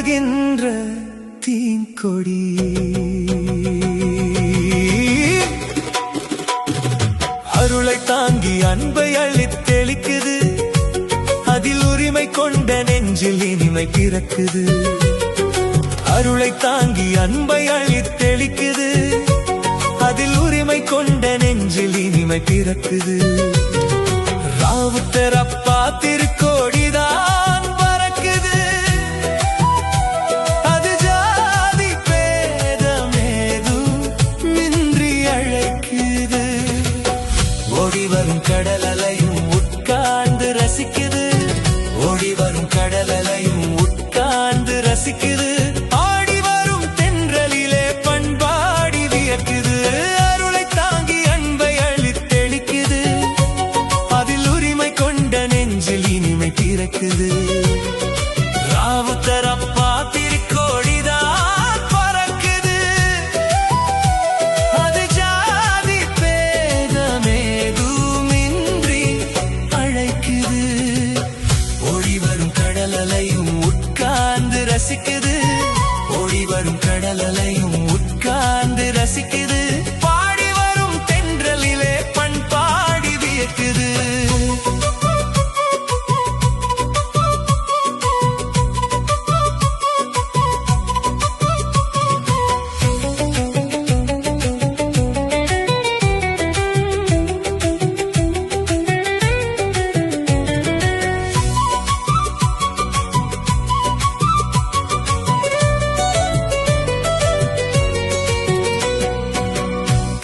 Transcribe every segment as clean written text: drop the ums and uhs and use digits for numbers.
பரவுகின்ற தீங்கொடி. அருளை தாங்கி அன்பை அள்ளித் தெளிக்குது, அதில் உரிமை கொண்ட நெஞ்சில் இனிமை பிறக்குது. அருளை தாங்கி அன்பை அள்ளித் தெளிக்குது, அதில் உரிமை கொண்ட நெஞ்சில் இனிமை பிறக்குது. ராவுத்தரப்பா திருக்கோடிதான் பறக்குது, அது ஜாதி பேதமேதும் மின்றி அழைக்குது. ஓடி வரும் கடல் அலையும் உட்கார்ந்து ரசிக்குது, ஓடி வரும் கடல் அலையும் உட்கார்ந்து ரசிக்குது. ஆடி வரும் தென்றலிலே பண்பாடி வியக்குது. அருளை தாங்கி அன்பை அள்ளித் தெளிக்குது, அதில் உரிமை கொண்ட நெஞ்சில் இனிமை பிறக்குது. ராவுத்தரப்பா திருக்கோடிதான் பறக்குது, அது ஜாதி பேதமேதுமின்றி அழைக்குது. ஓடி வரும் கடல் அலையும் உட்கார்ந்து ரசிக்குது, ஓடி வரும் கடல் அலையும் உட்கார்ந்து ரசிக்குது. பாடி வரும் தென்றலிலே பண்பாடி வியக்குது.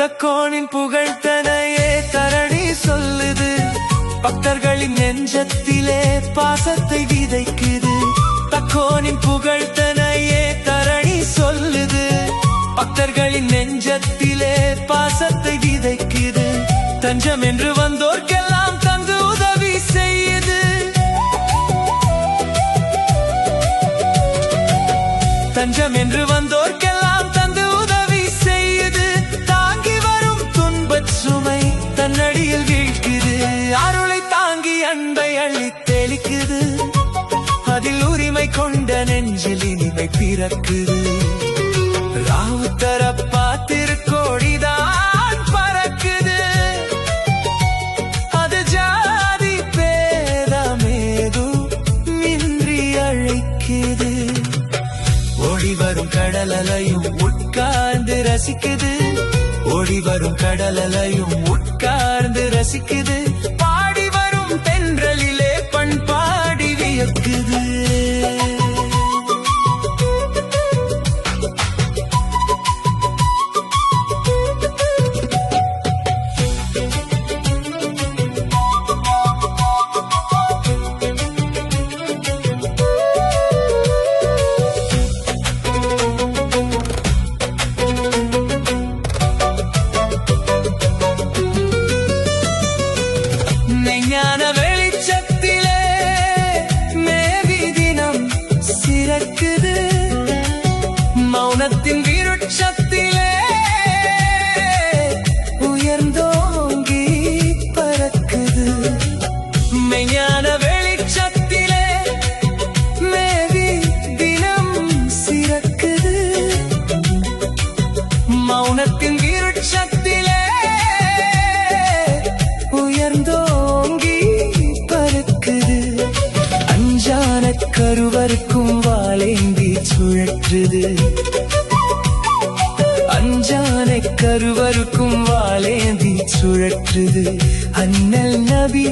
தக்கோனின் புகழ்தனையே தரணி சொல்லுது, பக்தர்களின் நெஞ்சத்திலே பாசத்தை விதைக்குது. தக்கோனின் புகழ்தனையே தரணி சொல்லுது, பக்தர்களின் நெஞ்சத்திலே பாசத்தை விதைக்குது. தஞ்சம் என்று வந்தோர்க்கெல்லாம் தந்து உதவி செய்யுது, தஞ்சம் என்று வந்தோர்க்கெல்லாம் தந்து உதவி செய்யுது. தாங்கி வரும் துன்பச் சுமை தன்னடியில் வீழ்க்குது. அருளை தாங்கி அன்பை அள்ளித் தெளிக்குது, அதில் உரிமை கொண்ட நெஞ்சில் இனிமை பிறக்குது. ராவுத்தரப்பா திருக்கோடிதான் பறக்குது, அது ஜாதி பேதமேதும் மின்றி அழைக்குது. ஓடி வரும் கடல் அலையும் உட்கார்ந்து ரசிக்குது, ஓடி வரும் கடல் அலையும் உட்கார்ந்து ரசிக்குது. பாடி வரும் தென்றலிலே பண்பாடி வியக்குது. ஞான வெளிச்சத்திலே மேவி தினம் சிறக்குது, மௌனத்தின் விருட்சத்திலே உயர்ந்தோங்கி பறக்குது. மெய்ஞான வெளிச்சத்திலே மேவி தினம் சிறக்குது, மௌனத்தின் விருட்சத்திலே உயர்ந்தோங்கி பறக்குது. அஞ்சான கருவருக்கும் வாளேந்தி சுழற்றுது, அஞ்சான கருவருக்கும் வாளேந்தி சுழற்றுது. அண்ணல் நபி